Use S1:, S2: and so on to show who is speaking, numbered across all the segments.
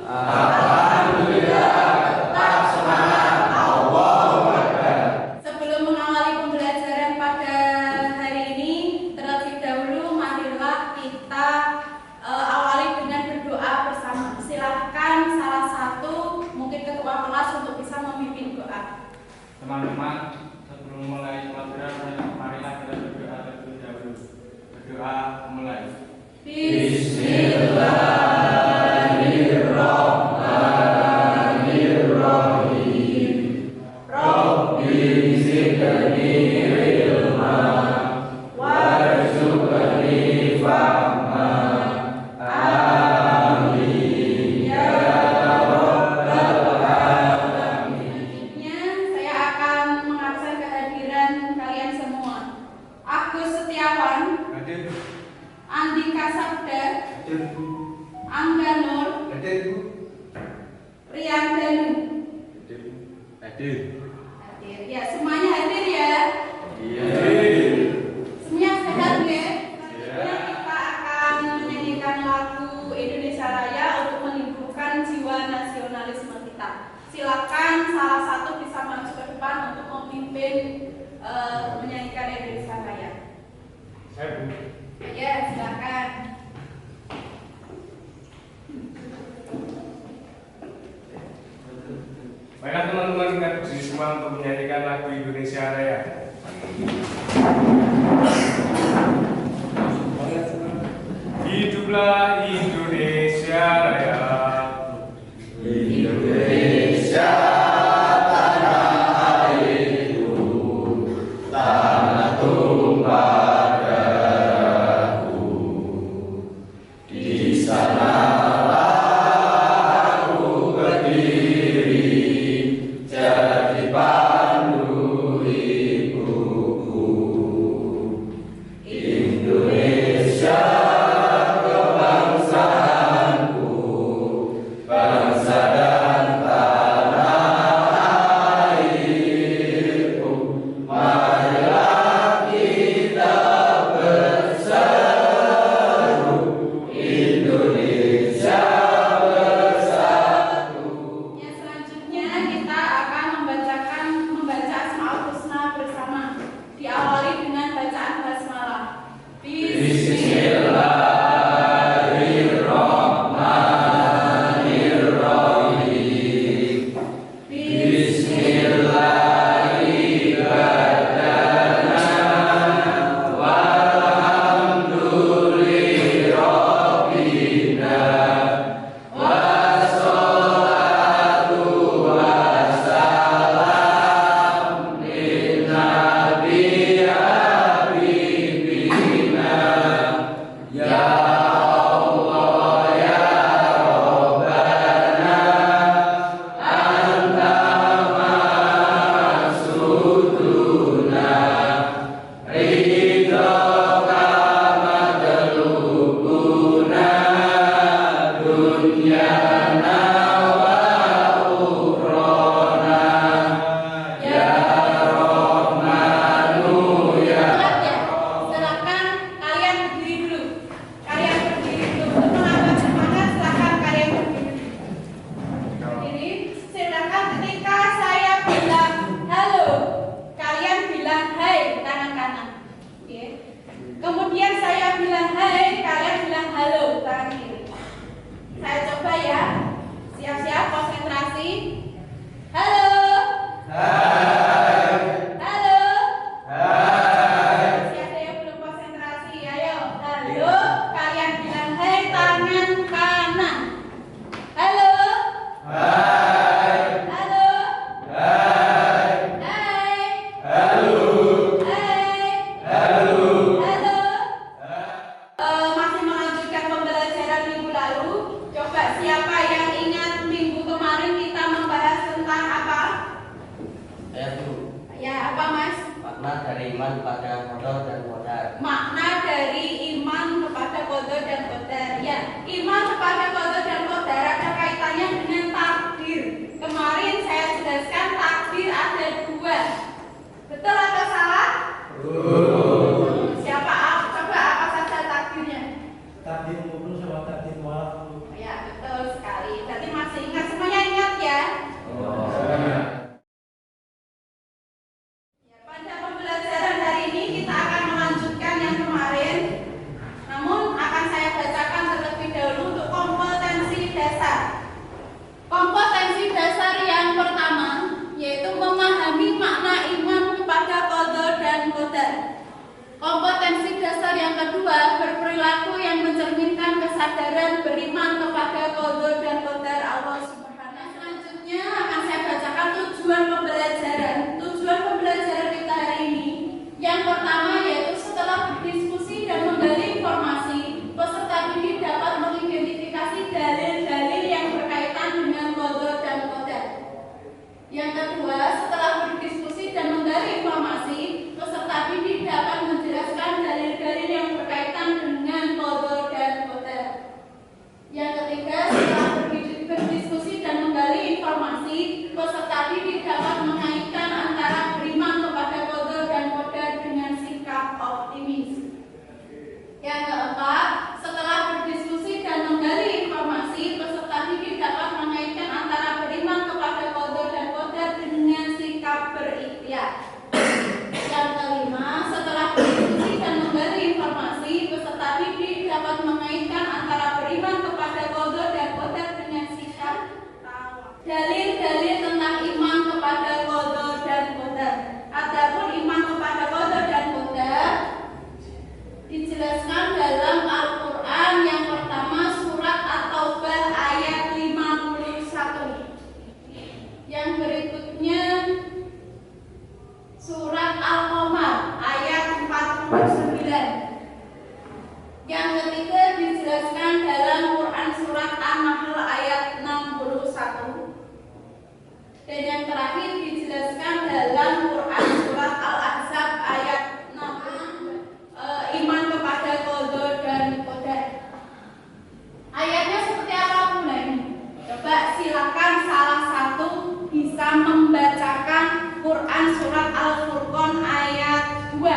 S1: Alhamdulillah, tetap semangat. Allahu Akbar.
S2: Sebelum mengawali pembelajaran pada hari ini, terlebih dahulu marilah kita awali dengan berdoa bersama. Silahkan salah satu mungkin ketua kelas untuk bisa memimpin doa.
S3: Teman-teman, sebelum mulai pelajaran, marilah kita berdoa terlebih dahulu. Berdoa mulai.
S1: Bismillahirrahmanirrahim. Rabbi zidni ilma warzuqni fahma. Amin ya rabbal alamin.
S2: Selanjutnya saya akan mengabsen kehadiran kalian semua. Agus Setiawan,
S3: Hadir.
S2: Andika Sabda,
S3: Hadir.
S2: Angga Nur,
S3: Hadir, Bu.
S2: Rian Danu.
S3: Hadir. Hadir.
S2: Hadir. Ya, semuanya hadir ya.
S3: Hadir.
S2: Semuanya sehat ya. Selanjutnya kita akan menyanyikan lagu Indonesia Raya untuk menumbuhkan jiwa nasionalisme kita. Silakan salah satu bisa maju ke depan untuk memimpin menyanyikan Indonesia Raya.
S3: Saya, Bu.
S2: Ya, silakan.
S3: Baiklah teman-teman, kita berdiri semua untuk menyanyikan lagu Indonesia Raya. Hiduplah Indonesia Raya.
S1: Indonesia tanah airku, tanah tumpah darahku. Di sanalah aku berdiri, jadi pandu ibuku. Indonesia kebangsaanku, bangsa dan tanah airku. Marilah kita berseru, Indonesia bersatu.
S2: Ya, selanjutnya kita akan membaca Asmaul Husna bersama. Diawali dengan bacaan basmalah.
S1: Bismillahirrahmanirrahim. Bismillahirrahmanirrahim. Walhamdulillahirrahmanirrahim. Wassalatu wassalam linnabi habibina. Ya Allah ya Rabbana, anta maksuduna, ridhoka madlubuna, dunyana wa ukhrana. Ya Rahmanu ya.
S2: Silakan kalian berdiri dulu. Kalian berdiri dulu. Untuk menambah semangat, silakan kalian berdiri. Berdiri. Silakan ketika saya bilang halo, kalian bilang hai tangan kanan. Oke. Kemudian saya bilang hai, kalian bilang halo tangan kiri. Saya coba ya. Siap-siap, konsentrasi. Halo. Halo. Masih ada yang belum konsentrasi, ayo. Halo, kalian bilang hai tangan kanan. Halo. Halo. Hai. Halo. Masih melanjutkan pembelajaran minggu lalu. Coba siapa yang ingat minggu kemarin kita membahas tentang apa? Ya, apa Mas?
S4: Makna dari iman pada qadar dan qadar.
S2: Makna dari iman kepada qadar dan qadar. Ya, iman kepada qadar dan qadar ada kaitannya dengan takdir. Kemarin saya jelaskan takdir ada dua. Betul atau salah? Siapa? Coba apa saja takdirnya?
S5: Takdir mulu sama takdir maaf.
S2: Ya, betul sekali. Berarti Mas meningkatkan kesadaran beriman kepada qada dan qadar Allah Subhanahu. Selanjutnya akan saya bacakan tujuan pembelajaran. Tujuan pembelajaran kita hari ini yang pertama yaitu setelah berdiskusi dan menggali informasi, peserta didik dapat mengidentifikasi dalil-dalil yang berkaitan dengan qada dan qadar. Yang kedua, setelah berdiskusi dan menggali informasi, peserta didik dapat menjelaskan dalil-dalil yang berkaitan dengan qada dan qadar. Yang ketiga, setelah berdiskusi dan menggali informasi, peserta didik dapat mengaitkan antara beriman kepada qada dan qadar dengan sikap optimis. Yang keempat, setelah berdiskusi dan menggali informasi, peserta didik dapat mengaitkan antara beriman kepada qada dan qadar dengan sikap berikhtiar. Yang kelima, setelah berdiskusi dan menggali informasi, peserta didik dapat mengaitkan antara beriman kepada qada dan qadar dengan sikap tawakal. Dalil-dalil tentang iman kepada qada dan qadar. Adapun iman kepada qada dan qadar dijelaskan dalam Al-Quran. Yang pertama surat At-Taubah ayat 51. Yang berikutnya surat Al-Qamar ayat 49. Yang ketiga dijelaskan dalam Quran surat An-Nahl ayat 61. Dan yang terakhir dijelaskan dalam Quran surat Al-Ahzab ayat 6. Iman kepada qada dan qadar. Ayatnya seperti apa Bunda ini? Coba silakan salah satu bisa membacakan Quran surat Al-Furqan ayat 2.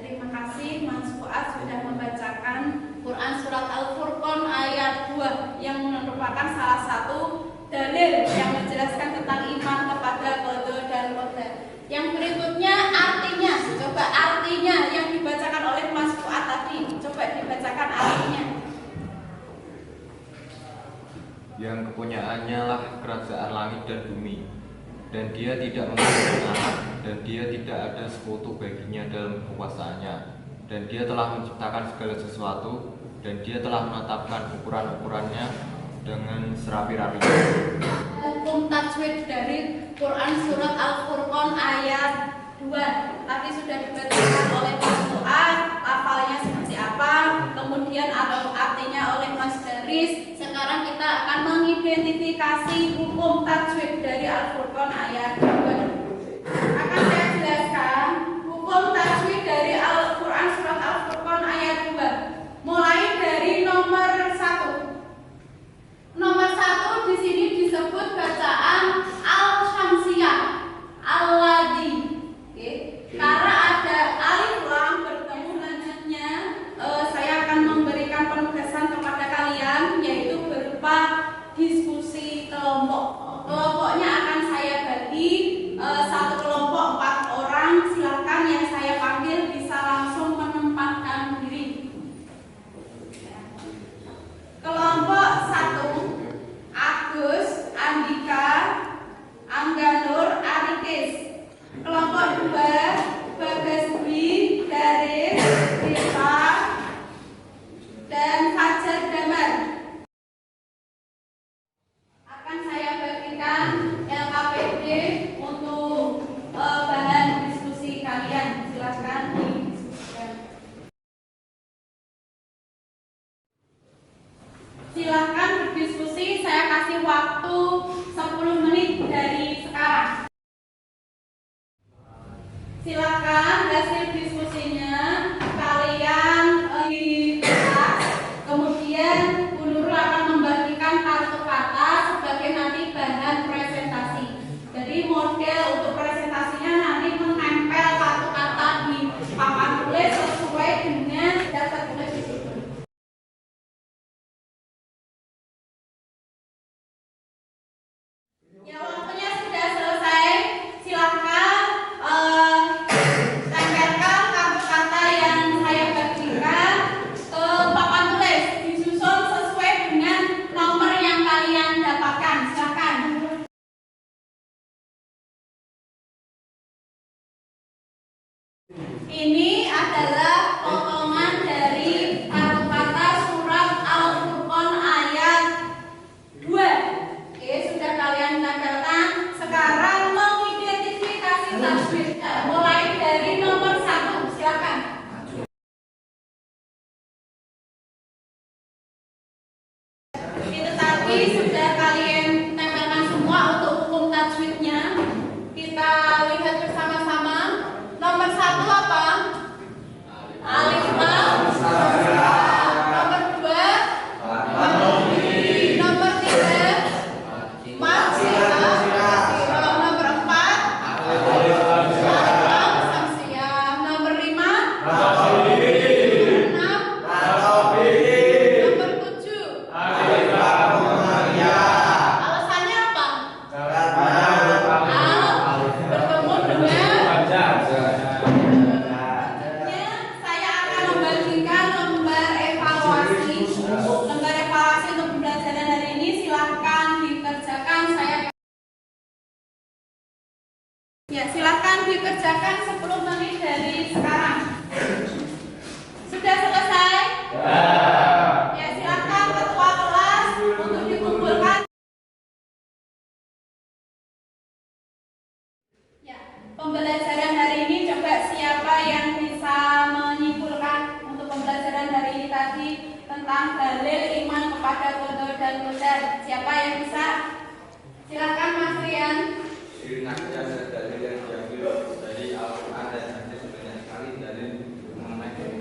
S2: Terima kasih Mas Fuad sudah membacakan Quran surat Al-Furqan ayat 2 yang merupakan salah satu dalil yang menjelaskan tentang iman kepada qada dan qadar. Yang berikutnya artinya, coba artinya yang dibacakan oleh Mas Fuad tadi, coba dibacakan artinya.
S5: Yang kepunyaannya lah kerajaan langit dan bumi, dan dia tidak memiliki anak, dan dia tidak ada sekutu baginya dalam kekuasaannya, dan dia telah menciptakan segala sesuatu, dan dia telah menetapkan ukuran-ukurannya dengan serapi-rapinya.
S2: Hukum tajwid dari Quran surat Al-Furqan ayat 2 tadi sudah dibacakan oleh Mas Fuad, lafalnya seperti apa, kemudian ada artinya oleh Mas Daris. Sekarang kita akan mengidentifikasi hukum tajwid dari Al-Furqan ayat 2. Akan saya jelaskan hukum tajwid dari Al-Quran surat Al-Furqan ayat 2. Mulai dari nomor 1. Nomor 1 di sini disebut bacaan al-syamsiyah, al-ladzi. Karena ada alif lam bertemu lanjutnya, saya akan memberikan penugasan kepada kalian yaitu berupa diskusi kelompok. Kelompoknya akan saya bagi satu kelompok 4 orang. Silakan yang saya panggil bisa langsung menempatkan diri. Kelompok 1 Agus, Andika, Angganur, Arikis. Kelompok 2 Bagas Dwi, Daris, Rita, dan Fajar Damar. Akan saya bagikan LKPD untuk bahan diskusi kalian. Silakan didiskusikan. Silakan berdiskusi, saya kasih waktu 10 menit dari sekarang. Silakan hasil diskusinya kalian di kelas, kemudian Bu Nurul akan membagikan kartu kata sebagai nanti bahan presentasi. Jadi model untuk presentasinya nanti menempel kartu kata di papan tulis sesuai dengan tadi sudah kalian tempelkan semua untuk hukum tajwidnya. Kita lihat bersama-sama. Nomor 1 apa? Alif lam. Nomor 2 nomor 3 Maksirah. Nomor 4 Alif lam Samsiah. Nomor 5 6 nomor 7 alasannya apa? Bertemu dengan saya akan membagikan lembar evaluasi. Lembar evaluasi untuk pembelajaran hari ini silahkan dikerjakan. Silahkan dikerjakan 10 menit dari sekarang. Sudah selesai? Ya, silahkan ketua kelas untuk dikumpulkan. Ya, pembelajaran hari ini coba siapa yang bisa menyimpulkan untuk pembelajaran hari ini tadi tentang dalil iman kepada qada dan qadar. Siapa yang bisa? Silakan Mas Rian.
S5: Ada dalil yang diambil dari Al-Quran dan hadis banyak sekali dalil mengenai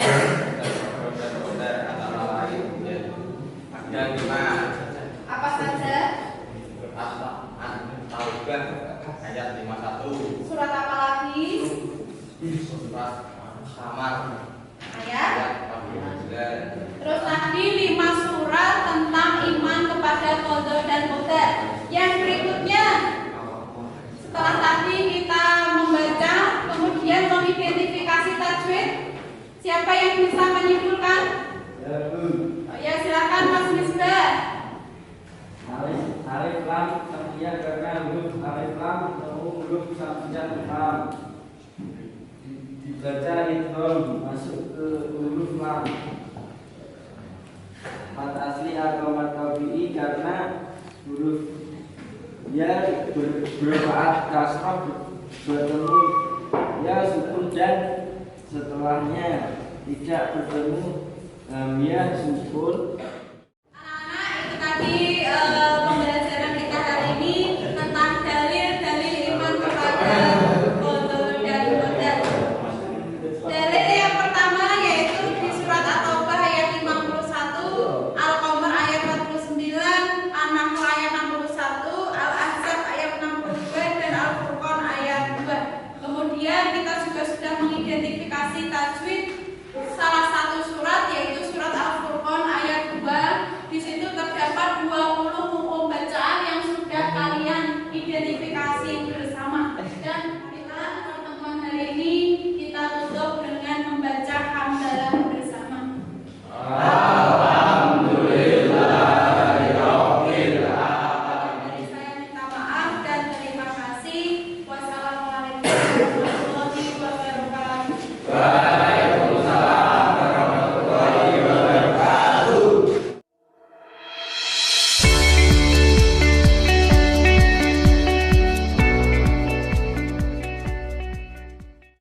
S5: dan antara lain ada 5.
S2: Apa saja?
S5: Taubah ayat 51.
S2: Surat apa lagi?
S5: Surat Samar
S2: Ayat.
S5: ayat 49.
S2: Terus lagi 5 surat tentang iman kepada qada dan qadar. Yang berikutnya, setelah tadi kita membaca, kemudian mengidentifikasi tajwid, siapa yang bisa menyimpulkan? Ya, silakan Mas Misbah.
S6: Alif lam Samsiah karena huruf alif lam bertemu huruf Samsiah lam. Dibaca idgham masuk ke huruf lam. Mat asli atau mat tabi'i karena huruf ya bermanfaat kasrah bertemu ya sukun dan setelahnya tidak bertemu hamzah sukun